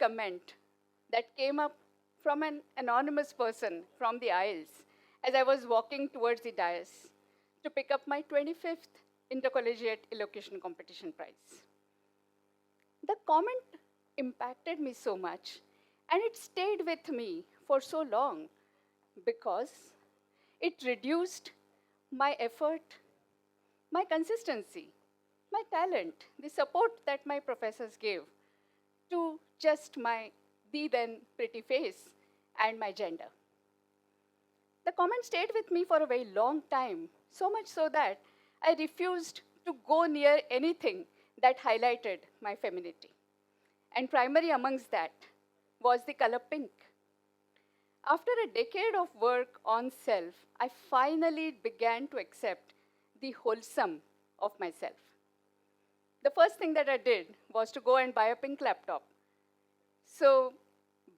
comment that came up from an anonymous person from the aisles as I was walking towards the dais to pick up my 25th intercollegiate elocution competition prize. The comment impacted me so much, and it stayed with me for so long because it reduced my effort, my consistency, my talent, the support that my professors gave to just my the then pretty face and my gender. The comment stayed with me for a very long time, so much so that I refused to go near anything that highlighted my femininity. And primary amongst that was the color pink. After a decade of work on self, I finally began to accept the wholesome of myself. The first thing that I did was to go and buy a pink laptop. So,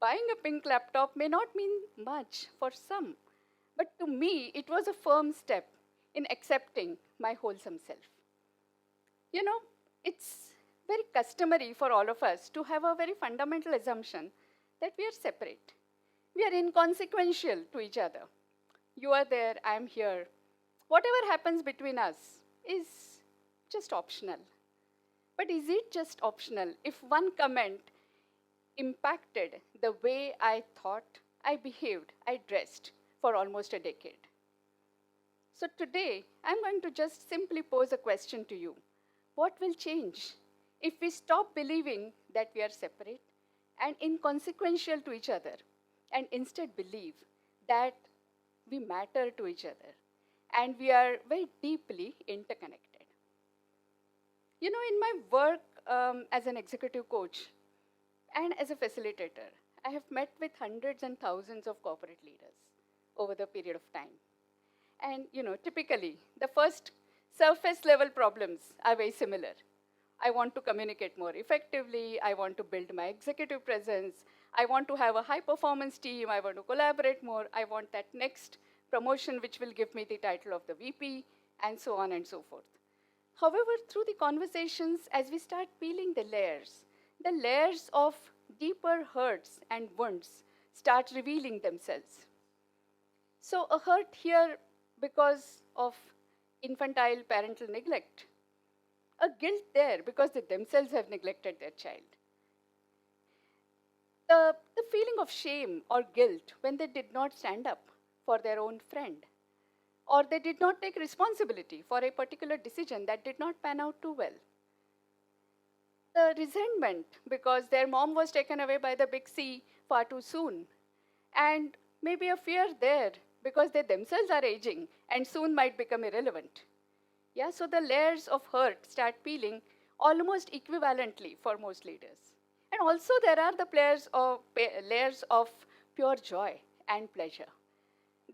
buying a pink laptop may not mean much for some, but to me, it was a firm step in accepting my wholesome self. You know, it's very customary for all of us to have a very fundamental assumption that we are separate. We are inconsequential to each other. You are there, I am here. Whatever happens between us is just optional. But is it just optional if one comment impacted the way I thought, I behaved, I dressed for almost a decade? So today, I'm going to just simply pose a question to you. What will change if we stop believing that we are separate and inconsequential to each other, and instead believe that we matter to each other and we are very deeply interconnected? You know, in my work as an executive coach and as a facilitator, I have met with hundreds and thousands of corporate leaders over the period of time. And you know, typically, the first surface level problems are very similar. I want to communicate more effectively. I want to build my executive presence. I want to have a high performance team. I want to collaborate more. I want that next promotion which will give me the title of the VP, and so on and so forth. However, through the conversations, as we start peeling the layers of deeper hurts and wounds start revealing themselves. So a hurt here because of infantile parental neglect, a guilt there because they themselves have neglected their child. The feeling of shame or guilt when they did not stand up for their own friend, or they did not take responsibility for a particular decision that did not pan out too well. The resentment because their mom was taken away by the big C far too soon, and maybe a fear there because they themselves are aging and soon might become irrelevant. Yeah, so the layers of hurt start peeling almost equivalently for most leaders. And also there are the layers of pure joy and pleasure.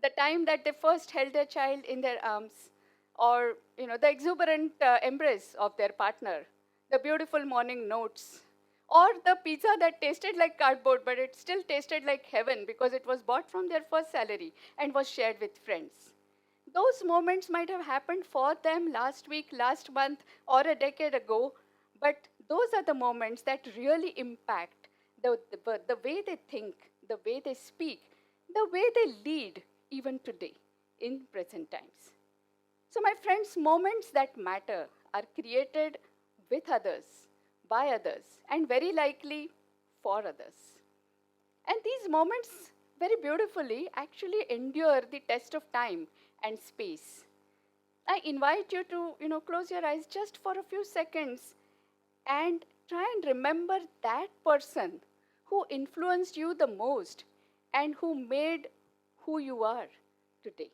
The time that they first held their child in their arms, or the exuberant embrace of their partner, the beautiful morning notes, or the pizza that tasted like cardboard, but it still tasted like heaven because it was bought from their first salary and was shared with friends. Those moments might have happened for them last week, last month, or a decade ago, but those are the moments that really impact the way they think, the way they speak, the way they lead even today in present times. So my friends, moments that matter are created with others, by others, and very likely for others. And these moments very beautifully actually endure the test of time and space. I invite you to close your eyes just for a few seconds and try and remember that person who influenced you the most and who made who you are today.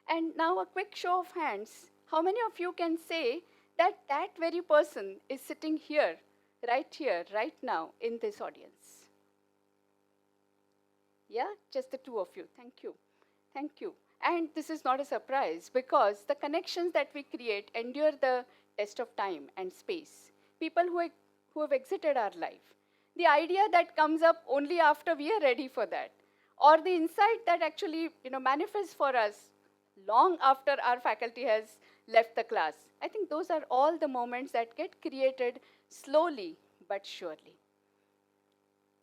And now a quick show of hands. How many of you can say that that very person is sitting here, right now, in this audience? Yeah, just the two of you. Thank you. Thank you. And this is not a surprise because the connections that we create endure the test of time and space. People who have exited our life. The idea that comes up only after we are ready for that. Or the insight that actually manifests for us long after our faculty has left the class. I think those are all the moments that get created slowly but surely.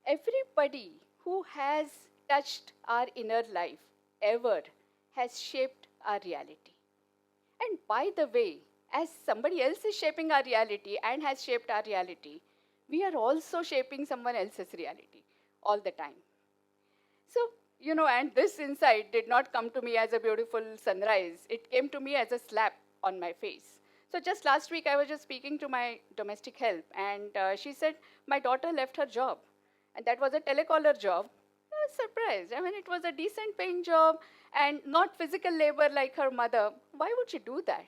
Everybody who has touched our inner life ever has shaped our reality. And by the way, as somebody else is shaping our reality and has shaped our reality, we are also shaping someone else's reality all the time. So, and this insight did not come to me as a beautiful sunrise. It came to me as a slap on my face. So, just last week, I was just speaking to my domestic help, and she said, my daughter left her job. And that was a telecaller job. I was surprised. I mean, it was a decent paying job and not physical labor like her mother. Why would she do that?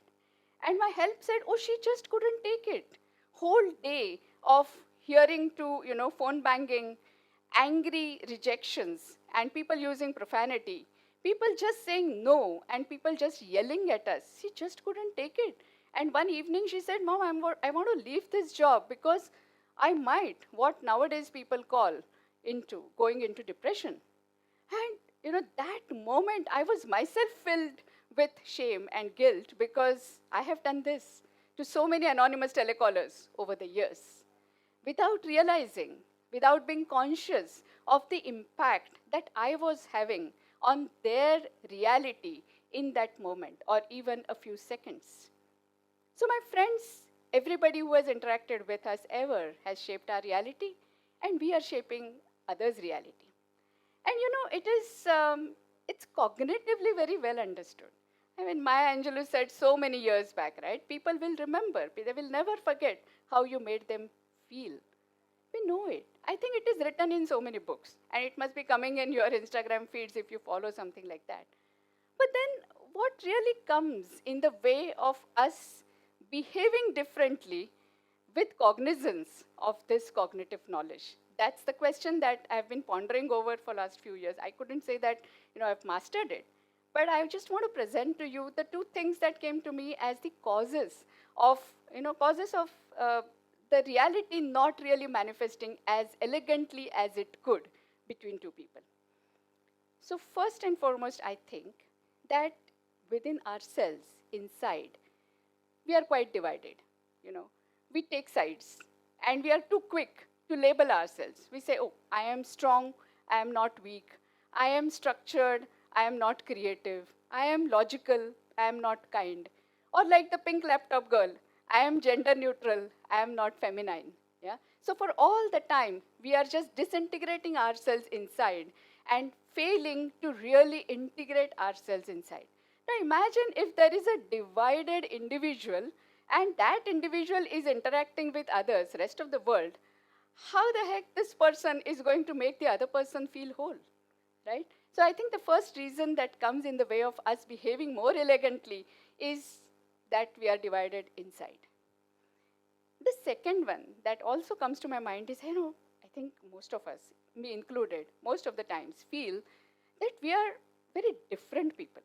And my help said, oh, she just couldn't take it. Whole day of hearing to, phone banging, angry rejections, and people using profanity, people just saying no, and people just yelling at us. She just couldn't take it. And one evening she said, Mom, I want to leave this job because I might, what nowadays people call going into depression. And that moment I was myself filled with shame and guilt because I have done this to so many anonymous telecallers over the years without realizing, without being conscious of the impact that I was having on their reality in that moment or even a few seconds. So, my friends, everybody who has interacted with us ever has shaped our reality, and we are shaping others' reality. And it's cognitively very well understood. I mean, Maya Angelou said so many years back, right? People will remember, they will never forget how you made them feel. We know it. I think it is written in so many books, and it must be coming in your Instagram feeds if you follow something like that. But then, what really comes in the way of us behaving differently with cognizance of this cognitive knowledge? That's the question that I've been pondering over for last few years. I couldn't say that I've mastered it, but I just want to present to you the two things that came to me as the causes of the reality not really manifesting as elegantly as it could between two people. So first and foremost, I think that within ourselves, inside, we are quite divided. We take sides, and we are too quick to label ourselves. We say, oh, I am strong, I am not weak. I am structured, I am not creative. I am logical, I am not kind. Or like the pink laptop girl, I am gender neutral, I am not feminine. Yeah? So for all the time, we are just disintegrating ourselves inside and failing to really integrate ourselves inside. Now imagine if there is a divided individual and that individual is interacting with others, rest of the world, how the heck this person is going to make the other person feel whole, right? So I think the first reason that comes in the way of us behaving more elegantly is that we are divided inside. The second one that also comes to my mind is, I think most of us, me included, most of the times feel that we are very different people.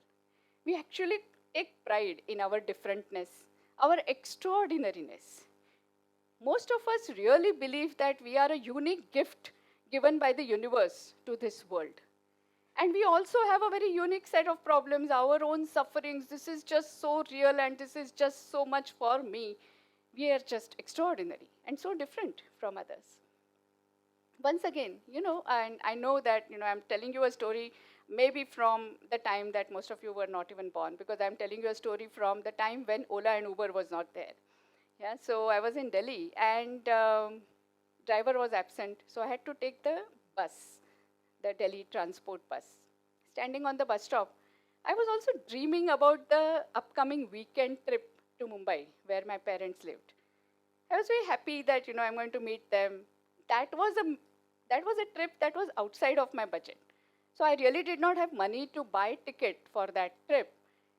We actually take pride in our differentness, our extraordinariness. Most of us really believe that we are a unique gift given by the universe to this world. And we also have a very unique set of problems, our own sufferings. This is just so real and this is just so much for me. We are just extraordinary and so different from others. Once again, and I know that, I'm telling you a story maybe from the time that most of you were not even born, because I'm telling you a story from the time when Ola and Uber was not there. Yeah, so I was in Delhi and driver was absent, so I had to take the bus, the Delhi transport bus. Standing on the bus stop, I was also dreaming about the upcoming weekend trip to Mumbai, where my parents lived. I was very happy that I'm going to meet them. That was a trip that was outside of my budget. So I really did not have money to buy ticket for that trip.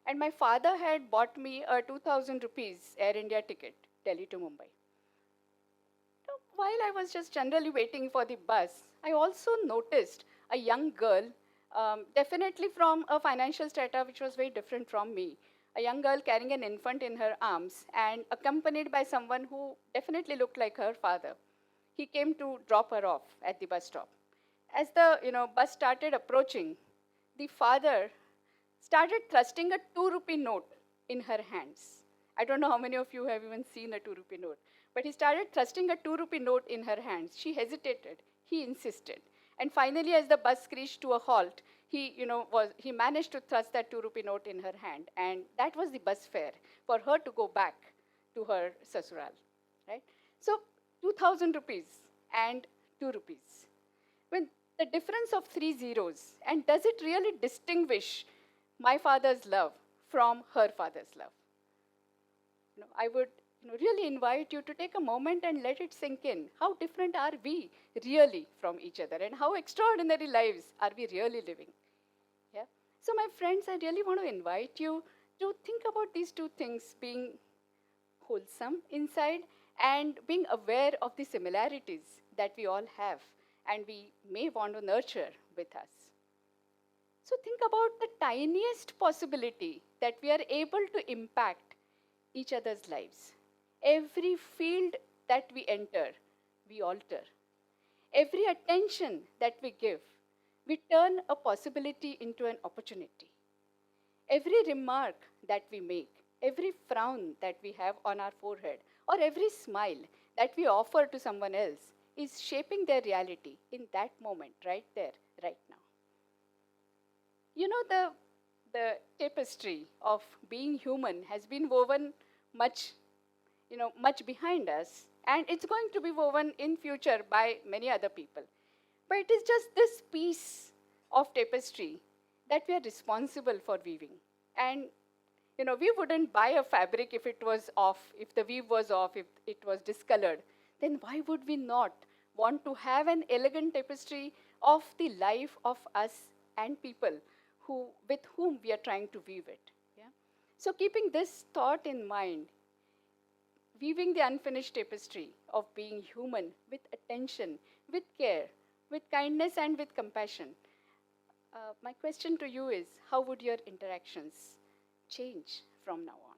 And my father had bought me a 2,000 rupees Air India ticket, Delhi to Mumbai. So while I was just generally waiting for the bus, I also noticed a young girl, definitely from a financial strata which was very different from me. A young girl carrying an infant in her arms and accompanied by someone who definitely looked like her father. He came to drop her off at the bus stop. As the bus started approaching, the father started thrusting a 2 rupee note in her hands. I don't know how many of you have even seen a 2 rupee note, But he started thrusting a 2 rupee note in her hands. She hesitated. He insisted. And finally, as the bus screeched to a halt, he managed to thrust that 2 rupee note in her hand. And that was the bus fare for her to go back to her sasural, right? So 2,000 rupees and 2 rupees. When the difference of 3 zeros, and does it really distinguish my father's love from her father's love? I would really invite you to take a moment and let it sink in. How different are we really from each other, and how extraordinary lives are we really living? Yeah. So, my friends, I really want to invite you to think about these two things: being wholesome inside and being aware of the similarities that we all have and we may want to nurture with us. So, think about the tiniest possibility that we are able to impact each other's lives. Every field that we enter, we alter. Every attention that we give, we turn a possibility into an opportunity. Every remark that we make, every frown that we have on our forehead, or every smile that we offer to someone else is shaping their reality in that moment, right there, right now. The tapestry of being human has been woven much, much behind us, and it's going to be woven in future by many other people. But it is just this piece of tapestry that we are responsible for weaving. And we wouldn't buy a fabric if it was off, if the weave was off, if it was discolored. Then why would we not want to have an elegant tapestry of the life of us and people with whom we are trying to weave it? Yeah? So keeping this thought in mind, weaving the unfinished tapestry of being human with attention, with care, with kindness and with compassion, my question to you is, how would your interactions change from now on?